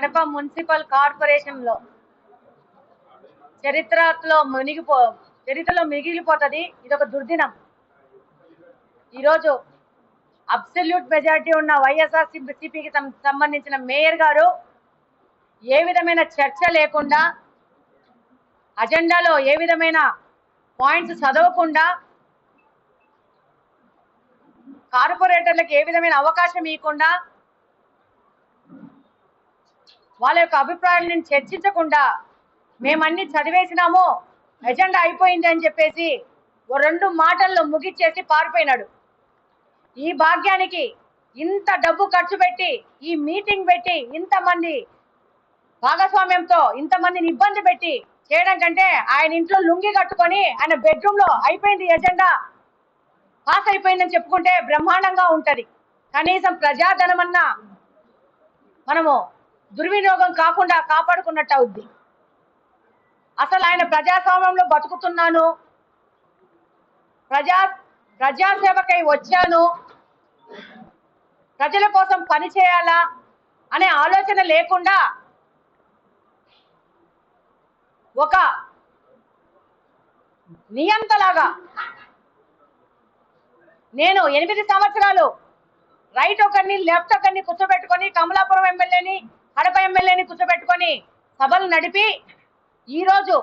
Kadapa municipal corporation లో చరిత్రలో మిగిలిపోతుంది. ఇది ఒక దుర్దినం. ఈరోజు అబ్సల్యూట్ మెజారిటీ ఉన్న వైఎస్ఆర్సీపీకి సంబంధించిన మేయర్ గారు ఏ విధమైన చర్చ లేకుండా, అజెండాలో ఏ విధమైన పాయింట్స్ చదవకుండా, కార్పొరేటర్లకు ఏ విధమైన అవకాశం ఇవ్వకుండా, వాళ్ళ యొక్క అభిప్రాయాలను చర్చించకుండా మేమన్నీ చదివేసినాము, ఎజెండా అయిపోయింది అని చెప్పేసి ఓ 2 మాటల్లో ముగిచ్చేసి పారిపోయినాడు. ఈ భాగ్యానికి ఇంత డబ్బు ఖర్చు పెట్టి, ఈ మీటింగ్ పెట్టి, ఇంతమంది భాగస్వామ్యంతో ఇంతమందిని ఇబ్బంది పెట్టి చేయడం కంటే ఆయన ఇంట్లో లుంగి కట్టుకొని ఆయన బెడ్రూమ్ లో అయిపోయింది, ఎజెండా పాస్ అయిపోయిందని చెప్పుకుంటే బ్రహ్మాండంగా ఉంటది. కనీసం ప్రజాధనమన్నా మనము దుర్వినియోగం కాకుండా కాపాడుకున్నట్టు అవుద్ది. అసలు ఆయన ప్రజాస్వామ్యంలో బతుకుతున్నాను, ప్రజాసేవకై వచ్చాను, ప్రజల కోసం పని చేయాలా అనే ఆలోచన లేకుండా ఒక నియంతలాగా నేను 8 సంవత్సరాలు రైట్ ఒకరిని లెఫ్ట్ ఒకరిని కూర్చోబెట్టుకొని, కమలాపురం ఎమ్మెల్యేని కడప ఎమ్మెల్యేని కూర్చోబెట్టుకొని సభలు నడిపి ఈరోజు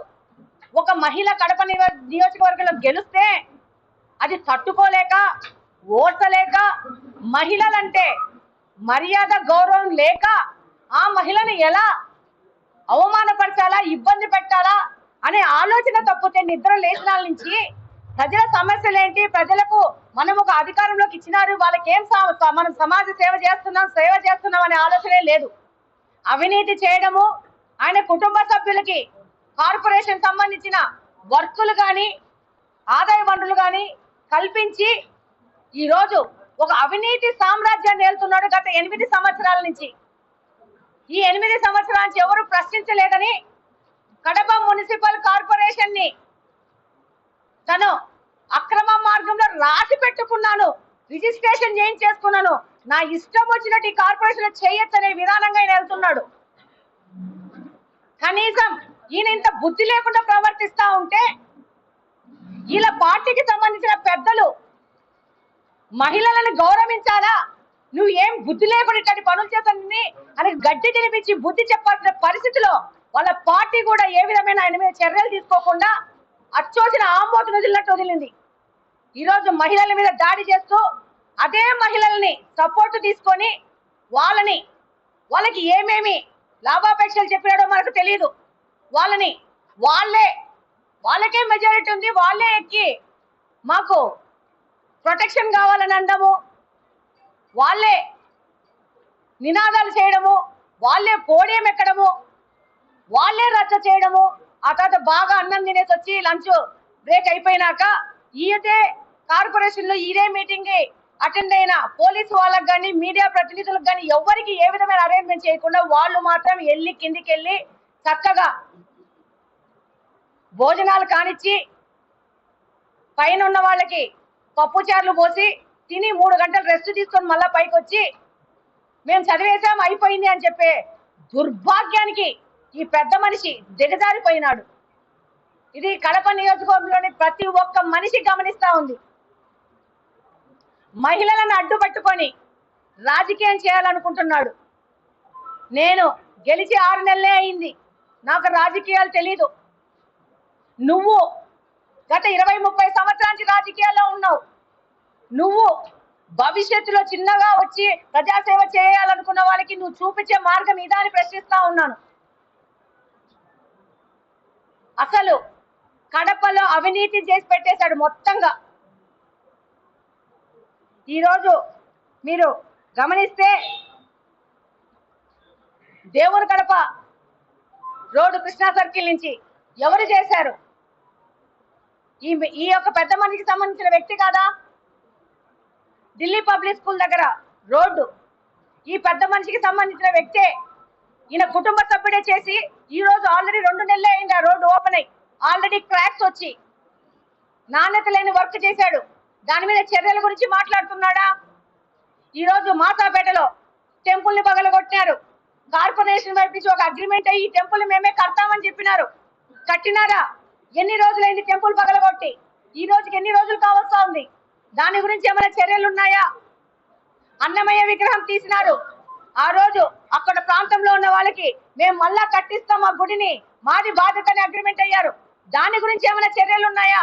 ఒక మహిళ కడప నియోజకవర్గంలో గెలిస్తే అది తట్టుకోలేక, ఓర్చలేక, మహిళలంటే మర్యాద గౌరవం లేక ఆ మహిళను ఎలా అవమానపరచాలా, ఇబ్బంది పెట్టాలా అనే ఆలోచన తప్పితే నిద్ర లేచినాల నుంచి ప్రజల సమస్యలు ఏంటి, ప్రజలకు మనం ఒక అధికారంలోకి ఇచ్చినారు, వాళ్ళకేం మనం సమాజ సేవ చేస్తున్నాం అనే ఆలోచనే లేదు. అవినీతి చేయడము, ఆయన కుటుంబ సభ్యులకి కార్పొరేషన్ సంబంధించిన వర్కులు కానీ, ఆదాయ వనరులు కానీ కల్పించి ఈరోజు ఒక అవినీతి సామ్రాజ్యాన్ని ఏలుతున్నాడు గత 8 సంవత్సరాల నుంచి. ఈ 8 సంవత్సరాల నుంచి ఎవరు ప్రశ్నించలేదని కడప మున్సిపల్ కార్పొరేషన్ ని తను అక్రమ మార్గంలో రాసి పెట్టుకున్నాను, రిజిస్ట్రేషన్ చేయించేసుకున్నాను, నా ఇష్టం వచ్చినట్టు ఈ కార్పొరేషన్ చేయొచ్చనే విధానంగా ఆయన వెళ్తున్నాడు. కనీసం ఈయన ఇంత బుద్ధి లేకుండా ప్రవర్తిస్తా ఉంటే వీళ్ళ పార్టీకి సంబంధించిన పెద్దలు మహిళలను గౌరవించాలా, నువ్వు ఏం బుద్ధి లేకుండా ఇట్లాంటి పనులు చేస్తానని అని గడ్డి తినిపించి బుద్ధి చెప్పాల్సిన పరిస్థితిలో వాళ్ళ పార్టీ కూడా ఏ విధమైన ఆయన మీద చర్యలు తీసుకోకుండా అచ్చోసిన ఆంబోతు వదిలినట్టు వదిలింది. ఈరోజు మహిళల మీద దాడి చేస్తూ అదే మహిళల్ని సపోర్ట్ తీసుకొని వాళ్ళకి ఏమేమి లాభాపేక్షలు చెప్పినాడో మనకు తెలియదు. వాళ్ళకే మెజారిటీ ఉంది, వాళ్ళే ఎక్కి మాకు ప్రొటెక్షన్ కావాలని అనడము, వాళ్ళే నినాదాలు చేయడము, వాళ్ళే పోడియం ఎక్కడము, వాళ్ళే రచ్చ చేయడము. ఆ తర్వాత బాగా అన్నం తినేసి వచ్చి లంచ్ బ్రేక్ అయిపోయినాక ఈదే కార్పొరేషన్ లో ఇదే మీటింగ్ అటెండ్ అయిన పోలీసు వాళ్ళకి కానీ, మీడియా ప్రతినిధులకు కానీ ఎవరికి ఏ విధమైన అరేంజ్మెంట్ చేయకుండా వాళ్ళు మాత్రం వెళ్ళి కిందికి వెళ్ళి చక్కగా భోజనాలు కానిచ్చి పైన ఉన్న వాళ్ళకి పప్పు చారులు పోసి తిని 3 గంటలు రెస్ట్ తీసుకొని మళ్ళా పైకి వచ్చి మేము చదివేశాం అయిపోయింది అని చెప్పే దుర్భాగ్యానికి ఈ పెద్ద మనిషి దిగజారిపోయినాడు. ఇది కడప నియోజకవర్గంలోని ప్రతి ఒక్క మనిషి గమనిస్తా ఉంది. మహిళలను అడ్డుపట్టుకొని రాజకీయం చేయాలనుకుంటున్నాడు. నేను గెలిచి 6 నెలలే అయింది, నాకు రాజకీయాలు తెలీదు. నువ్వు గత 20-30 సంవత్సరాల నుంచి రాజకీయాల్లో ఉన్నావు. నువ్వు భవిష్యత్తులో చిన్నగా వచ్చి ప్రజాసేవ చేయాలనుకున్న వాళ్ళకి నువ్వు చూపించే మార్గం ఇదా అని ప్రశ్నిస్తా ఉన్నాను. అసలు కడపలో అవినీతి చేసి పెట్టేశాడు మొత్తంగా. ఈరోజు మీరు గమనిస్తే దేవుని కడప రోడ్డు కృష్ణా సర్కిల్ నుంచి ఎవరు చేశారు? ఈ యొక్క పెద్ద మనిషికి సంబంధించిన వ్యక్తి కాదా? ఢిల్లీ పబ్లిక్ స్కూల్ దగ్గర రోడ్డు ఈ పెద్ద మనిషికి సంబంధించిన వ్యక్తే. ఈయన కుటుంబ సభ్యుడే చేసి ఈరోజు ఆల్రెడీ 2 నెలలే అయింది ఆ రోడ్డు ఓపెన్ అయ్యి, ఆల్రెడీ క్రాక్స్ వచ్చి నాణ్యత లేని వర్క్ చేశాడు. దాని మీద చర్యల గురించి మాట్లాడుతున్నాడా? ఈరోజు మాసాపేటలో టెంపుల్ని పగలగొట్టారు, కార్పొరేషన్ వైపు నుంచి ఒక అగ్రిమెంట్ అయ్యి టెంపుల్ మేమే కడతామని చెప్పినారు. కట్టినారా? ఎన్ని రోజులైంది టెంపుల్ పగలగొట్టి? ఈ రోజుకి ఎన్ని రోజులు కావస్తా ఉంది? దాని గురించి ఏమైనా చర్యలు ఉన్నాయా? అన్నమయ్య విగ్రహం తీసినారు. ఆ రోజు అక్కడ ప్రాంతంలో ఉన్న వాళ్ళకి మేము మళ్ళా కట్టిస్తాం ఆ గుడిని, మాది బాధ్యత అని అగ్రిమెంట్ అయ్యారు. దాని గురించి ఏమైనా చర్యలు ఉన్నాయా?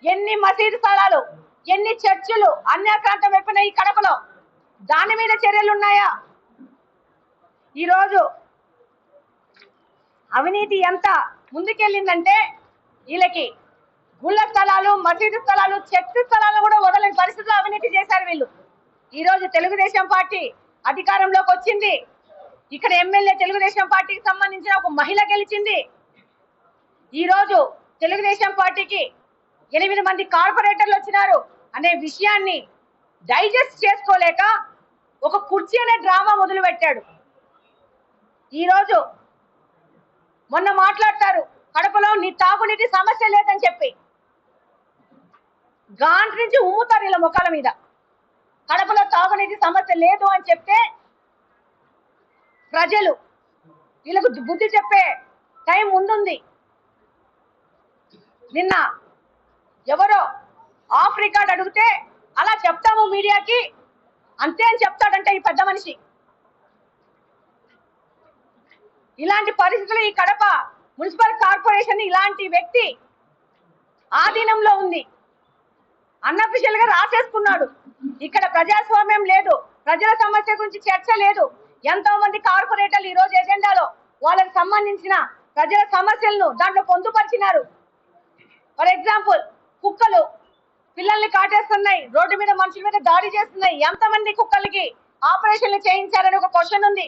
ఎన్ని మసీదు స్థలాలు, ఎన్ని చర్చిలు అన్యాక్రాంతం అయిపోయినాయి ఈ కడపలో, దాని మీద చర్యలు ఉన్నాయా? ఈరోజు అవినీతి ఎంత ముందుకెళ్ళిందంటే వీళ్ళకి గుళ్ళ స్థలాలు, మసీదు స్థలాలు, చర్చి స్థలాలు కూడా వదలని పరిస్థితుల్లో అవినీతి చేశారు వీళ్ళు. ఈ రోజు తెలుగుదేశం పార్టీ అధికారంలోకి వచ్చింది. ఇక్కడ ఎమ్మెల్యే తెలుగుదేశం పార్టీకి సంబంధించిన ఒక మహిళ గెలిచింది. ఈ రోజు తెలుగుదేశం పార్టీకి 8 మంది కార్పొరేటర్లు వచ్చినారు అనే విషయాన్ని డైజెస్ట్ చేసుకోలేక ఒక కుర్చీ అనే డ్రామా మొదలు పెట్టాడు. ఈరోజు మొన్న మాట్లాడతారు కడపలో నీ తాగునీటి సమస్య లేదని చెప్పి, గాంట్ నుంచి ఉమ్ముతారు వీళ్ళ ముఖాల మీద. కడపలో తాగునీటి సమస్య లేదు అని చెప్తే ప్రజలు వీళ్ళకు బుద్ధి చెప్పే టైం ముందుంది. నిన్న ఎవరో ఆఫ్ రికార్డ్ అడిగితే అలా చెప్తాము మీడియాకి అంతే అని చెప్తాడంటే ఈ పెద్ద మనిషి. ఇలాంటి పరిస్థితులు ఈ కడప మున్సిపల్ కార్పొరేషన్ ఇలాంటి వ్యక్తి ఆధీనంలో ఉంది. అన్అఫిషియల్ గా రాసేసుకున్నాడు. ఇక్కడ ప్రజాస్వామ్యం లేదు, ప్రజల సమస్య గురించి చర్చ లేదు. ఎంతో మంది కార్పొరేటర్లు ఈ రోజు ఎజెండాలో వాళ్ళకి సంబంధించిన ప్రజల సమస్యలను దాంట్లో పొందుపరిచినారు. ఫర్ ఎగ్జాంపుల్, కుక్కలు పిల్లల్ని కాటేస్తున్నాయి, రోడ్డు మీద మనుషుల మీద దాడి చేస్తున్నాయి. ఎంతమంది కుక్కలకి ఆపరేషన్లు చేయించారని ఒక క్వశ్చన్ ఉంది.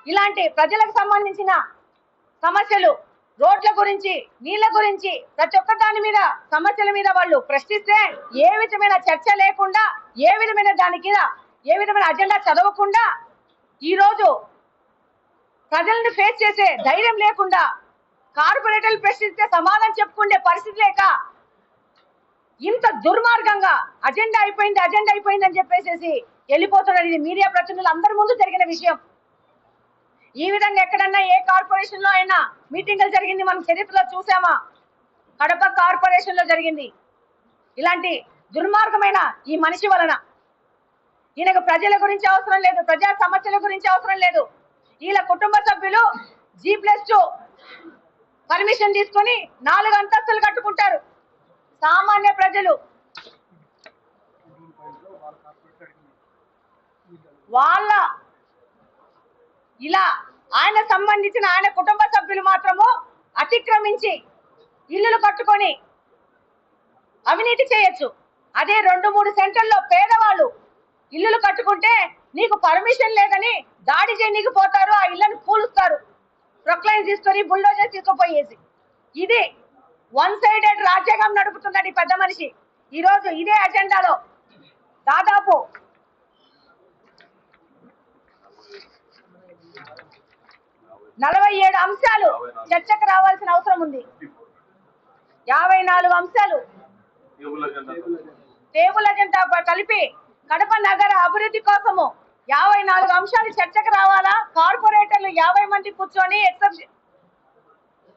ఇలాంటి ప్రజలకు సంబంధించిన సమస్యలు, రోడ్ల గురించి, నీళ్ల గురించి, ప్రతి ఒక్క దాని మీద సమస్యల మీద వాళ్ళు ప్రశ్నిస్తే ఏ విధమైన చర్చ లేకుండా, ఏ విధమైన దానికి ఏ విధమైన అజెండా చదవకుండా, ఈరోజు ప్రజల్ని ఫేస్ చేసే ధైర్యం లేకుండా, కార్పొరేటర్లు ప్రశ్నిస్తే సమాధానం చెప్పుకునే పరిస్థితి లేక ఇంత దుర్మార్గంగా అజెండా అయిపోయింది అని చెప్పేసి వెళ్ళిపోతున్నారు. ఇది మీడియా ప్రతినిధులు అందరి ముందు జరిగిన విషయం. ఈ విధంగా ఎక్కడన్నా ఏ కార్పొరేషన్ లో అయినా మీటింగులు జరిగింది మనం చరిత్రలో చూసామా? కడప కార్పొరేషన్ లో జరిగింది. ఇలాంటి దుర్మార్గమైన ఈ మనిషి వలన ఈయనకు ప్రజల గురించి అవసరం లేదు, ప్రజా సమస్యల గురించి అవసరం లేదు. వీళ్ళ కుటుంబ సభ్యులు G+2 పర్మిషన్ తీసుకొని 4 అంతస్తులు కట్టుకుంటారు. సామాన్య ప్రజలు వాళ్ళ ఇలా ఆయన సంబంధించిన ఆయన కుటుంబ సభ్యులు మాత్రము అతిక్రమించి ఇల్లులు కట్టుకొని అవినీతి చేయొచ్చు. అదే 2-3 సెంటర్లో పేదవాళ్ళు ఇల్లులు కట్టుకుంటే నీకు పర్మిషన్ లేదని దాడి చేయనీకి పోతారు, ఆ ఇళ్లను కూలుస్తారు, ప్రొక్లైన్ తీసుకొని బుల్డోజర్ తీసుకుపోయేసి. ఇది 1 సైడెడ్ రాజ్యాంగం నడుపుతున్నాడు ఈ పెద్ద మనిషి. ఈరోజు ఇదే అజెండాలో దాదాపు 47 అంశాలు చర్చకు రావాల్సిన అవసరం ఉంది. 54 అంశాలు టేబుల్ అజెండా కలిపి కడప నగర అభివృద్ధి కోసము 54 అంశాలు చర్చకు రావాలా? కార్పొరేటర్లు 50 మంది కూర్చొని,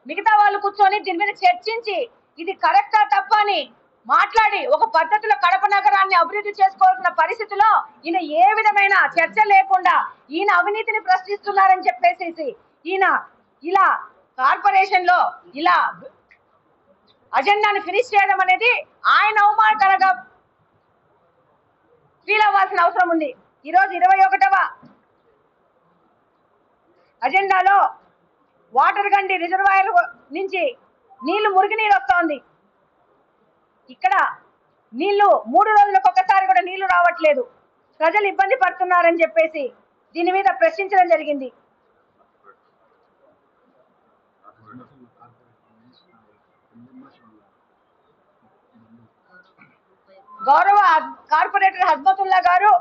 మిగతా వాళ్ళు కూర్చొని దీని మీద చర్చించి ఇది కరెక్టా తప్ప అని మాట్లాడి ఒక పద్ధతిలో కడప నగరాన్ని అభివృద్ధి చేసుకోవాల్సిన పరిస్థితిలో ఈయన ఏ విధమైన చర్చ లేకుండా ఈయన అవినీతిని ప్రశ్నిస్తున్నారని చెప్పేసి ఈయన ఇలా కార్పొరేషన్ లో ఇలా అజెండాను ఫినిష్ చేయడం అనేది ఆయన అవమానకరంగా ఫీల్ అవ్వాల్సిన అవసరం ఉంది. ఈరోజు 21వ అజెండాలో వాటర్ గండి రిజర్వాయర్ నుంచి మురిగినీరు వస్తోంది. ఇక్కడ నీళ్లు 3 రోజులకు ఒకసారి కూడా నీళ్లు రావట్లేదు, ప్రజలు ఇబ్బంది పడుతున్నారని చెప్పేసి దీని మీద ప్రశ్నించడం జరిగింది. గౌరవ కార్పొరేటర్ హస్మతుల్లా గారు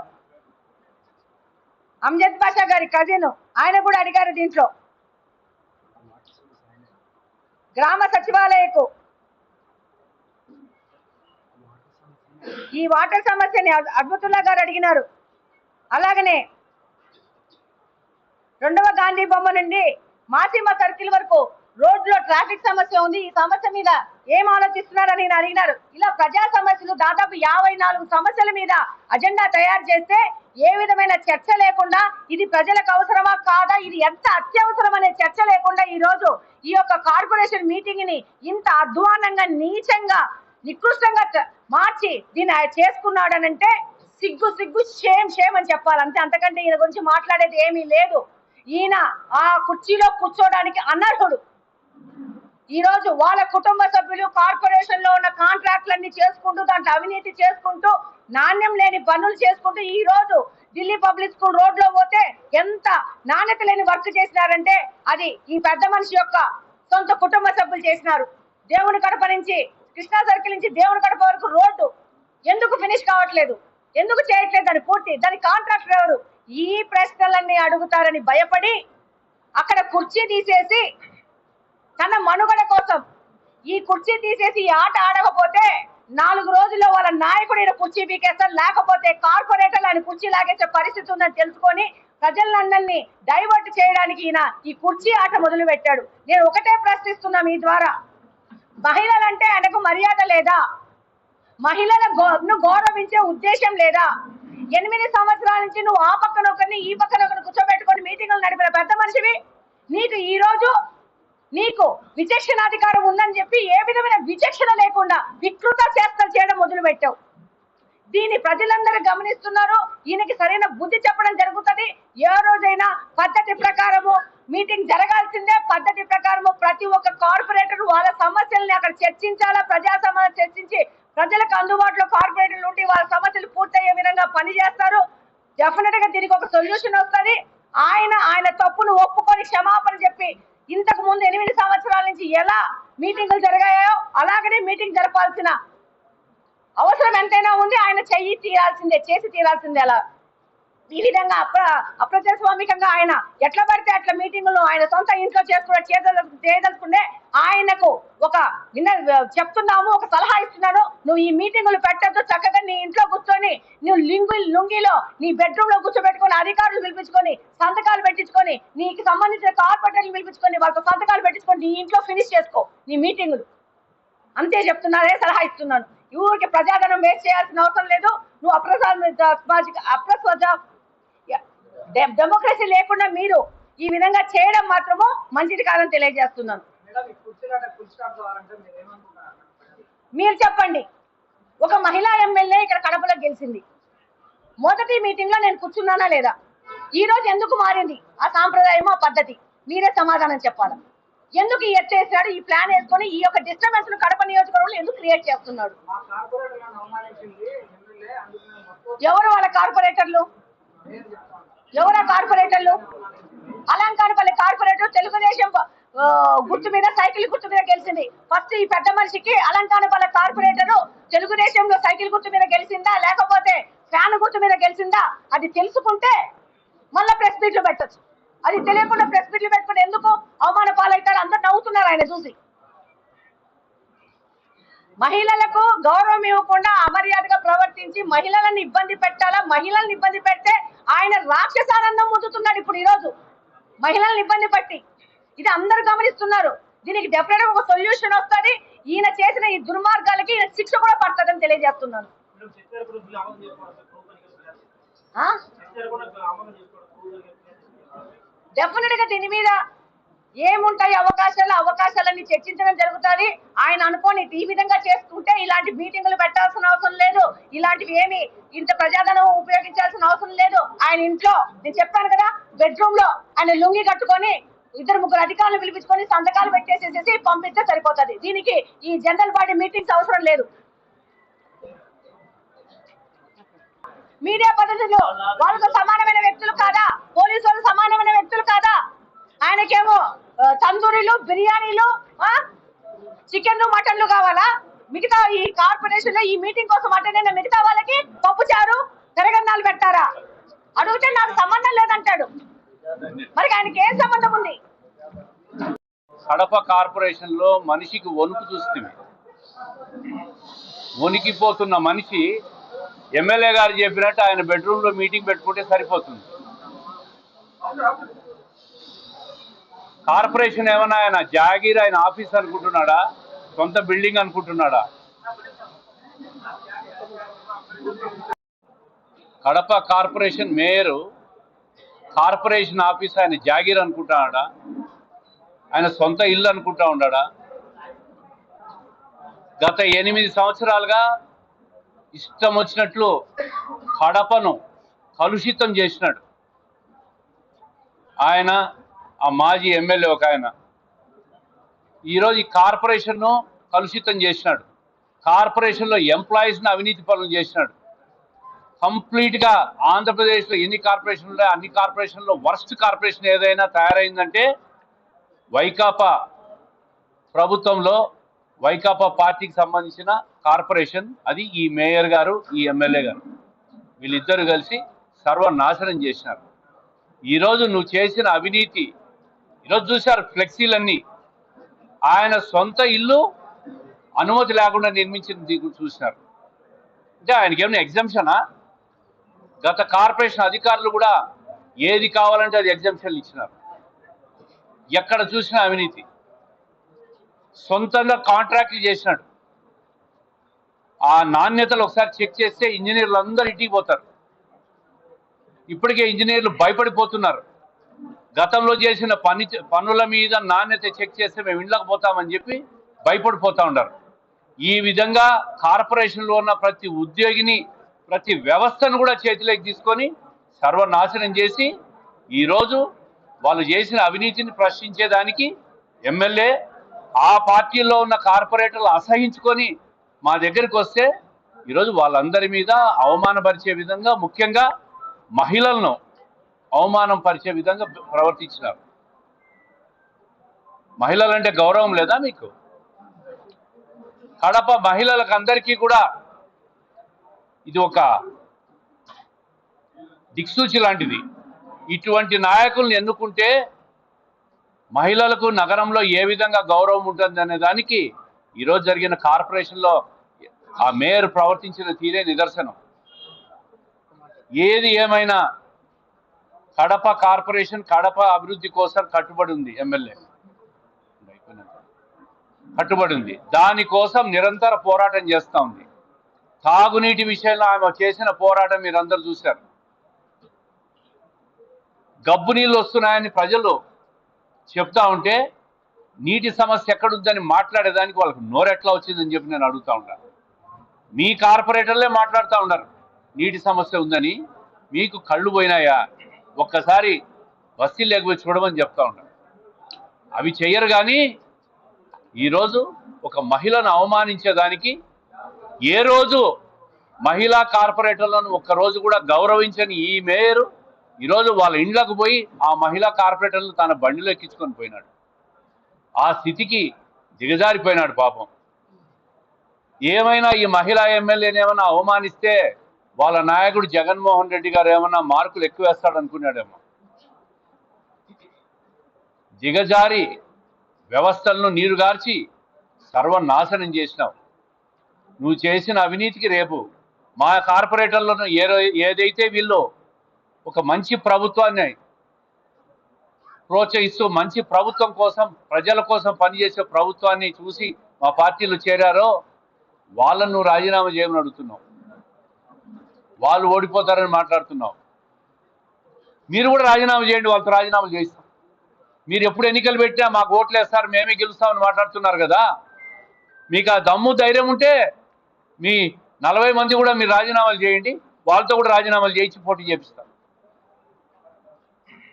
అమ్జద్ బాషా గారి కజిన్, ఆయన కూడా అడిగారు దీంట్లో గ్రామ సచివాలయకు ఈ వాటర్ సమస్యని హస్మతుల్లా గారు అడిగినారు. అలాగనే రెండవ గాంధీ బొమ్మ నుండి మాసీమ సర్కిల్ వరకు రోడ్లో ట్రాఫిక్ సమస్య ఉంది. ఈ సమస్య మీద ఏం ఆలోచిస్తున్నారని నేను అడిగినారు. ఇలా ప్రజా సమస్యలు దాదాపు 54 సమస్యల మీద అజెండా తయారు చేస్తే ఏ విధమైన చర్చ లేకుండా ఇది ప్రజలకు అవసరమా కాదా, ఇది ఎంత అత్యవసరం అనే చర్చ లేకుండా ఈ రోజు ఈ యొక్క కార్పొరేషన్ మీటింగ్ ని ఇంత అధ్వానంగా, నీచంగా, నికృష్టంగా మార్చి దీన్ని చేసుకున్నాడనంటే సిగ్గు సిగ్గు, షేమ్ షేమ్ అని చెప్పాలి అంతే. అంతకంటే ఈయన గురించి మాట్లాడేది ఏమీ లేదు. ఈయన ఆ కుర్చీలో కూర్చోడానికి అనర్హుడు. ఈ రోజు వాళ్ళ కుటుంబ సభ్యులు కార్పొరేషన్ లో ఉన్న కాంట్రాక్ట్లన్నీ చేసుకుంటూ, దాంట్లో అవినీతి చేసుకుంటూ, నాణ్యం లేని పనులు చేసుకుంటూ ఈ రోజు ఢిల్లీ పబ్లిక్ స్కూల్ రోడ్ లో పోతే ఎంత నాణ్యత లేని వర్క్ చేసినారంటే అది ఈ పెద్ద మనిషి యొక్క సొంత కుటుంబ సభ్యులు చేసినారు. దేవుని కడప నుంచి, కృష్ణా సర్కిల్ నుంచి దేవుని కడప వరకు రోడ్డు ఎందుకు ఫినిష్ కావట్లేదు, ఎందుకు చేయట్లేదు అని పూర్తి దాని కాంట్రాక్టర్ ఎవరు? ఈ ప్రశ్నలన్నీ అడుగుతారని భయపడి అక్కడ కుర్చీ తీసేసి తన మనుగడ కోసం ఈ కుర్చీ తీసేసి ఈ ఆట ఆడకపోతే 4 రోజుల్లో వాళ్ళ నాయకుడు ఈయన కుర్చీ పీకేస్తారు, లేకపోతే కార్పొరేటర్లు ఆయన కుర్చీ లాగేసే పరిస్థితి ఉందని తెలుసుకొని ప్రజలందరినీ డైవర్ట్ చేయడానికి ఈయన ఈ కుర్చీ ఆట మొదలు పెట్టాడు. నేను ఒకటే ప్రశ్నిస్తున్నా మీ ద్వారా, మహిళలంటే ఆయనకు మర్యాద లేదా? మహిళలను గౌరవించే ఉద్దేశం లేదా? 8 సంవత్సరాల నుంచి నువ్వు ఆ పక్కన ఒకరిని ఈ పక్కన ఒకరిని కూర్చోబెట్టుకొని మీటింగులు నడిపిన పెద్ద మనిషివి. నీకు ఈ రోజు నీకు విచక్షణాధికారం ఉందని చెప్పి ఏ విధమైన విచక్షణ లేకుండా వికృత చేష్టలు చేయడం మొదలు పెట్టావు. దీన్ని ప్రజలందరూ గమనిస్తున్నారు. ఈయనకి సరైన బుద్ధి చెప్పడం జరుగుతుంది. ఏ రోజైనా పద్ధతి ప్రకారము మీటింగ్ జరగాల్సిందే. పద్ధతి ప్రకారము ప్రతి ఒక్క కార్పొరేటర్ వాళ్ళ సమస్యల్ని అక్కడ చర్చించాలా, ప్రజా సమస్యలు చర్చించి ప్రజలకు అందుబాటులో కార్పొరేటర్లు ఉండి వాళ్ళ సమస్యలు పూర్తయ్యే విధంగా పనిచేస్తారు. డెఫినెట్ గా దీనికి ఒక సొల్యూషన్ వస్తుంది. ఆయన తప్పును ఒప్పుకొని క్షమాపణ చెప్పి ఇంతకు ముందు 8 సంవత్సరాల నుంచి ఎలా మీటింగులు జరిగాయో అలాగనే మీటింగ్ జరపాల్సిన అవసరం ఎంతైనా ఉంది. ఆయన చేసి తీరాల్సిందే. అలా ఈ విధంగా అప్రజాస్వామికంగా ఆయన ఎట్లా పడితే అట్లా మీటింగులు ఆయన సొంత ఇంట్లో చేయదలుచుకుంటే ఆయనకు ఒక చెప్తున్నాము, ఒక సలహా ఇస్తున్నాను. నువ్వు ఈ మీటింగులు పెట్టద్దు, చక్కగా నీ ఇంట్లో కూర్చొని నువ్వు లుంగిలో నీ బెడ్రూమ్ లో కూర్చోబెట్టుకొని అధికారులు పిలిపించుకొని సంతకాలు పెట్టించుకొని నీకు సంబంధించిన కార్పొరేటర్లు పిలిపించుకొని వాళ్ళతో సంతకాలు పెట్టించుకొని నీ ఇంట్లో ఫినిష్ చేసుకో నీ మీటింగులు. అంతే చెప్తున్నారే, సలహా ఇస్తున్నాను. ఊరికి ప్రజాధనం వేస్ట్ చేయాల్సిన అవసరం లేదు. నువ్వు డెమోక్రసీ లేకుండా మీరు ఈ విధంగా చేయడం మాత్రము మంచిది కాదని తెలియజేస్తున్నాను. మీరు చెప్పండి, ఒక మహిళా ఎమ్మెల్యే ఇక్కడ కడపలో గెలిచింది. మొదటి మీటింగ్ లో నేను కూర్చున్నానా లేదా? ఈ రోజు ఎందుకు మారింది ఆ సాంప్రదాయం, ఆ పద్ధతి? మీరే సమాధానం చెప్పాలి. ఎందుకు ఈ ఎత్తేసాడు? ఈ ప్లాన్ వేసుకొని ఈ యొక్క డిస్టర్బెన్స్ ను కడప నియోజకవర్గంలో ఎందుకు క్రియేట్ చేస్తున్నాడు? ఎవరు వాళ్ళ కార్పొరేటర్లు? ఎవరా కార్పొరేటర్లు? అలంకారపల్లి కార్పొరేటర్ తెలుగుదేశం గుర్తు మీద, సైకిల్ గుర్తు మీద గెలిచింది. ఫస్ట్ ఈ పెద్ద మనిషికి అలంకారపల్లి కార్పొరేటర్ తెలుగుదేశంలో సైకిల్ గుర్తు మీద గెలిచిందా లేకపోతే ఫ్యాన్ గుర్తు మీద గెలిచిందా? అది తెలుసుకుంటే మళ్ళీ ప్రెస్ మీట్లు పెట్టచ్చు. అది తెలియకుండా ప్రెస్ మీట్లు పెట్టుకుని ఎందుకు అవమాన పాలవుతారు? అందరు నవ్వుతున్నారు ఆయన చూసి. మహిళలకు గౌరవం ఇవ్వకుండా అమర్యాదగా ప్రవర్తించి మహిళలను ఇబ్బంది పెట్టాలా? మహిళలను ఇబ్బంది పెడితే ఆయన రాక్షసానందం పొందుతున్నాడు ఇప్పుడు. ఈరోజు మహిళలను ఇబ్బంది పట్టి ఇది అందరూ గమనిస్తున్నారు. దీనికి డెఫినెట్ గా ఒక సొల్యూషన్ వస్తుంది. ఈయన చేసిన ఈ దుర్మార్గాలకి ఈయన శిక్ష కూడా పడుతుందని తెలియజేస్తున్నాను. డెఫినెట్ గా దీని మీద ఏముంటాయి అవకాశాలన్నీ చర్చించడం జరుగుతుంది. ఆయన అనుకోని ఈ విధంగా చేసుకుంటే ఇలాంటి మీటింగులు పెట్టాల్సిన అవసరం లేదు, ఇలాంటివి ఏమి ఇంత ప్రజాధనం ఉపయోగించాల్సిన అవసరం లేదు. ఆయన ఇంట్లో నేను చెప్పాను కదా, బెడ్రూమ్ లో ఆయన లుంగి కట్టుకొని 2-3 అధికారులు పిలిపించుకొని సంతకాలు పెట్టేసేసి పంపిస్తే సరిపోతుంది. దీనికి ఈ జనరల్ బాడీ మీటింగ్స్ అవసరం లేదు. మీడియా పద్ధతిలో వాళ్ళతో సమానమైన వ్యక్తులు కాదా? పోలీసు వాళ్ళు సమానమైన వ్యక్తులు కాదా? ఆయనకేమో తందూరీలు, బిర్యానీలు, చికెన్లు, మటన్లు కావాలా? మిగతా ఈ కార్పొరేషన్ లో ఈ మీటింగ్ కోసం అటెండ్ అయిన మిగతా వాళ్ళకి పప్పుచారు, తెరగన్నాలు పెట్టారా? అడిగితే నాకు సంబంధం లేదంటాడు. మరి ఆయనకి ఏం సంబంధం ఉంది? కడప కార్పొరేషన్ లో మనిషికి వణుకు చూస్తే వణికిపోతున్న మనిషి ఎమ్మెల్యే గారు చెప్పినట్టు ఆయన బెడ్రూమ్ లో మీటింగ్ పెట్టుకుంటే సరిపోతుంది. కార్పొరేషన్ ఏమన్నా ఆయన జాగీర్, ఆయన ఆఫీస్ అనుకుంటున్నాడా, సొంత బిల్డింగ్ అనుకుంటున్నాడా? Kadapa corporation mayor corporation office ఆయన జాగీర్ అనుకుంటున్నాడా, ఆయన సొంత ఇల్లు అనుకుంటా ఉన్నాడా? గత 8 సంవత్సరాలుగా ఇష్టం వచ్చినట్లు కడపను కలుషితం చేసినాడు ఆయన, ఆ మాజీ ఎమ్మెల్యే ఒక ఆయన. ఈరోజు ఈ కార్పొరేషన్ను కలుషితం చేసినాడు. కార్పొరేషన్లో ఎంప్లాయీస్ని అవినీతి పనులు చేసినాడు. కంప్లీట్గా ఆంధ్రప్రదేశ్లో ఎన్ని కార్పొరేషన్లు ఉన్నాయో అన్ని కార్పొరేషన్లో వర్స్ట్ కార్పొరేషన్ ఏదైనా తయారైందంటే వైకాపా ప్రభుత్వంలో వైకాపా పార్టీకి సంబంధించిన కార్పొరేషన్. అది ఈ మేయర్ గారు, ఈ ఎమ్మెల్యే గారు, వీళ్ళిద్దరు కలిసి సర్వనాశనం చేసినారు. ఈరోజు నువ్వు చేసిన అవినీతి ఈరోజు చూశారు. ఫ్లెక్సీలన్నీ ఆయన సొంత ఇల్లు అనుమతి లేకుండా నిర్మించింది చూసినారు. అంటే ఆయనకి ఏమైనా ఎగ్జంప్షనా? గత కార్పొరేషన్ అధికారులు కూడా ఏది కావాలంటే అది ఎగ్జంప్షన్లు ఇచ్చినారు. ఎక్కడ చూసినా అవినీతి. సొంతంగా కాంట్రాక్ట్లు చేసినాడు. ఆ నాణ్యతలు ఒకసారి చెక్ చేస్తే ఇంజనీర్లు అందరూ ఇంటికి పోతారు. ఇప్పటికే ఇంజనీర్లు భయపడిపోతున్నారు. గతంలో చేసిన పనుల మీద నాణ్యత చెక్ చేస్తే మేము ఇండ్లకు పోతామని చెప్పి భయపడిపోతూ ఉన్నారు. ఈ విధంగా కార్పొరేషన్లో ఉన్న ప్రతి ఉద్యోగిని, ప్రతి వ్యవస్థను కూడా చేతిలోకి తీసుకొని సర్వనాశనం చేసి ఈరోజు వాళ్ళు చేసిన అవినీతిని ప్రశ్నించేదానికి ఎమ్మెల్యే, ఆ పార్టీలో ఉన్న కార్పొరేటర్లు అసహించుకొని మా దగ్గరికి వస్తే ఈరోజు వాళ్ళందరి మీద అవమానపరిచే విధంగా, ముఖ్యంగా మహిళలను అవమానం పరిచే విధంగా ప్రవర్తించినారు. మహిళలంటే గౌరవం లేదా మీకు? కడప మహిళలకు అందరికీ కూడా ఇది ఒక దిక్సూచి లాంటిది. ఇటువంటి నాయకులను ఎన్నుకుంటే మహిళలకు నగరంలో ఏ విధంగా గౌరవం ఉంటుంది అనే దానికి ఈరోజు జరిగిన కార్పొరేషన్లో ఆ మేయర్ ప్రవర్తించిన తీరే నిదర్శనం. ఏది ఏమైనా కడప కార్పొరేషన్ కడప అభివృద్ధి కోసం కట్టుబడి ఉంది. ఎమ్మెల్యే కట్టుబడి ఉంది. దానికోసం నిరంతర పోరాటం చేస్తూ ఉంది. తాగునీటి విషయంలో ఆమె చేసిన పోరాటం మీరందరూ చూశారు. గబ్బు నీళ్ళు వస్తున్నాయని ప్రజలు చెప్తా ఉంటే నీటి సమస్య ఎక్కడుందని మాట్లాడేదానికి వాళ్ళకి నోరెట్లా వచ్చిందని చెప్పి నేను అడుగుతా ఉంటాను. మీ కార్పొరేటర్లే మాట్లాడుతూ ఉన్నారు నీటి సమస్య ఉందని. మీకు కళ్ళు పోయినాయా? ఒక్కసారి బస్తీలు లేకపోయి చూడమని చెప్తా ఉంటాను. అవి చెయ్యరు. కానీ ఈరోజు ఒక మహిళను అవమానించేదానికి, ఏ రోజు మహిళా కార్పొరేటర్లను ఒక్కరోజు కూడా గౌరవించని ఈ మేయరు ఈరోజు వాళ్ళ ఇండ్లకు పోయి ఆ మహిళా కార్పొరేటర్లు తన బండిలో ఎక్కించుకొని పోయినాడు. ఆ స్థితికి దిగజారిపోయినాడు పాపం. ఏమైనా ఈ మహిళా ఎమ్మెల్యేని ఏమైనా అవమానిస్తే వాళ్ళ నాయకుడు జగన్మోహన్ రెడ్డి గారు ఏమన్నా మార్కులు ఎక్కువ వేస్తాడు అనుకున్నాడేమో. దిగజారి వ్యవస్థలను నీరుగార్చి సర్వనాశనం చేసినావు. నువ్వు చేసిన అవినీతికి రేపు మా కార్పొరేటర్లను ఏదైతే వీళ్ళు ఒక మంచి ప్రభుత్వాన్ని ప్రోత్సహిస్తూ మంచి ప్రభుత్వం కోసం, ప్రజల కోసం పనిచేసే ప్రభుత్వాన్ని చూసి మా పార్టీలో చేరారో వాళ్ళను నువ్వు రాజీనామా చేయమని అడుగుతున్నావు. వాళ్ళు ఓడిపోతారని మాట్లాడుతున్నావు. మీరు కూడా రాజీనామా చేయండి, వాళ్ళతో రాజీనామా చేయిస్తాం. మీరు ఎప్పుడు ఎన్నికలు పెట్టినా మాకు ఓట్లు వేస్తారు, మేమే గెలుస్తామని మాట్లాడుతున్నారు కదా. మీకు ఆ దమ్ము ధైర్యం ఉంటే మీ 40 మంది కూడా మీరు రాజీనామాలు చేయండి, వాళ్ళతో కూడా రాజీనామాలు చేయించి పోటీ చేపిస్తాం.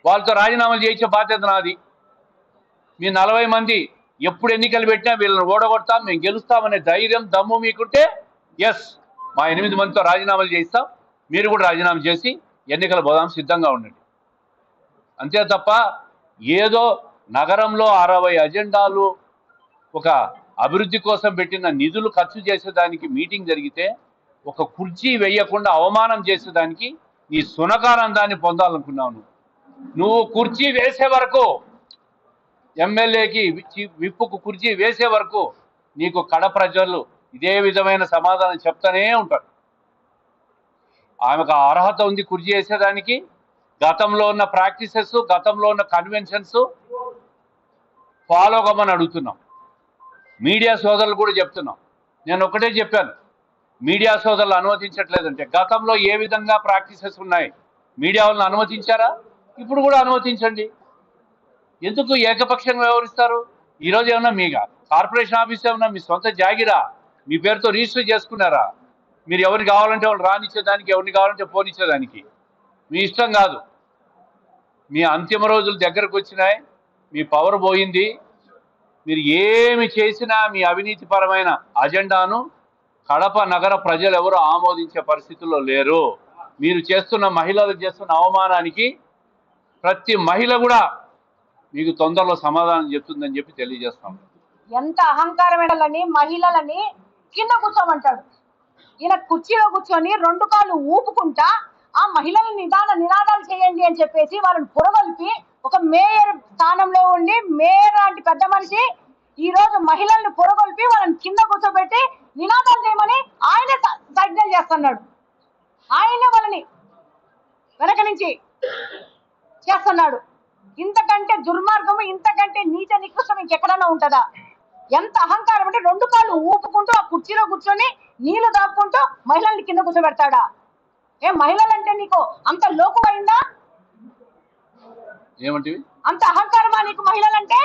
వాళ్ళతో రాజీనామాలు చేయించే బాధ్యత నాది. మీ 40 మంది ఎప్పుడు ఎన్నికలు పెట్టినా వీళ్ళని ఓడగొడతాం, మేము గెలుస్తామనే ధైర్యం దమ్ము మీకుంటే ఎస్, మా 8 మందితో రాజీనామాలు చేయిస్తాం. మీరు కూడా రాజీనామా చేసి ఎన్నికల పోదాం, సిద్ధంగా ఉండండి. అంతే తప్ప ఏదో నగరంలో 60 అజెండాలు, ఒక అభివృద్ధి కోసం పెట్టిన నిధులు ఖర్చు చేసేదానికి మీటింగ్ జరిగితే ఒక కుర్చీ వేయకుండా అవమానం చేసేదానికి నీ సునకానందాన్ని పొందాలనుకున్నావు. నువ్వు కుర్చీ వేసే వరకు, ఎమ్మెల్యేకి విప్పుకు కుర్చీ వేసే వరకు నీకు కడప ప్రజలు ఇదే విధమైన సమాధానం చెప్తానే ఉంటారు. ఆమెకు అర్హత ఉంది కుర్చీ వేసేదానికి. గతంలో ఉన్న ప్రాక్టీసెస్, గతంలో ఉన్న కన్వెన్షన్స్ ఫాలో కమ్మని అడుగుతున్నాం. మీడియా సోదరులు కూడా చెప్తున్నాం. నేను ఒకటే చెప్పాను, మీడియా సోదరులు అనుమతించట్లేదంటే గతంలో ఏ విధంగా ప్రాక్టీసెస్ ఉన్నాయి, మీడియా వాళ్ళని అనుమతించారా? ఇప్పుడు కూడా అనుమతించండి. ఎందుకు ఏకపక్షంగా వ్యవహరిస్తారు? ఈరోజు ఏమన్నా మీ కార్పొరేషన్ ఆఫీస్ ఏమన్నా మీ సొంత జాగిరా? మీ పేరుతో రిజిస్టర్ చేసుకున్నారా? మీరు ఎవరిని కావాలంటే వాళ్ళు రానిచ్చేదానికి, ఎవరిని కావాలంటే పోనిచ్చేదానికి మీ ఇష్టం కాదు. మీ అంతిమ రోజులు దగ్గరకు వచ్చినాయి, మీ పవర్ పోయింది. మీరు ఏమి చేసినా మీ అవినీతిపరమైన అజెండాను కడప నగర ప్రజలు ఎవరు ఆమోదించే పరిస్థితుల్లో లేరు. మీరు చేస్తున్న మహిళలకు చేస్తున్న అవమానానికి ప్రతి మహిళ కూడా మీకు తొందరలో సమాధానం చెప్తుందని చెప్పి తెలియజేస్తాం. ఎంత అహంకారమైనని మహిళలని కింద కూర్చోమంటాడు. ఈయన కుర్చీలో కూర్చొని 2 కాళ్ళు ఊపుకుంటా ఆ మహిళల్ని నినాదాలు చేయండి అని చెప్పేసి వాళ్ళని పొరగొల్పి ఒక మేయర్ స్థానంలో ఉండి మేయర్ లాంటి పెద్ద మనిషి ఈ రోజు మహిళల్ని పొరగొల్పి వాళ్ళని కింద కూర్చోబెట్టి నినాదాలు చేయమని ఆయనే సైగ్నల్ చేస్తున్నాడు. ఆయనే వాళ్ళని వెనక నుంచి చేస్తున్నాడు. ఇంతకంటే దుర్మార్గము, ఇంతకంటే నీచ నికృష్టం ఇంకెక్కడన్నా ఉంటుందా? ఎంత అహంకారం అంటే 2 కాళ్ళు ఊపుకుంటూ ఆ కుర్చీలో కూర్చొని నీళ్లు దాక్కుంటూ మహిళల్ని కింద కూర్చోబెడతాడా? మహిళలంటే నీకు అంత లోకువైందా? ఏమంటివి? అంత అహంకారమా నీకు మహిళలంటే?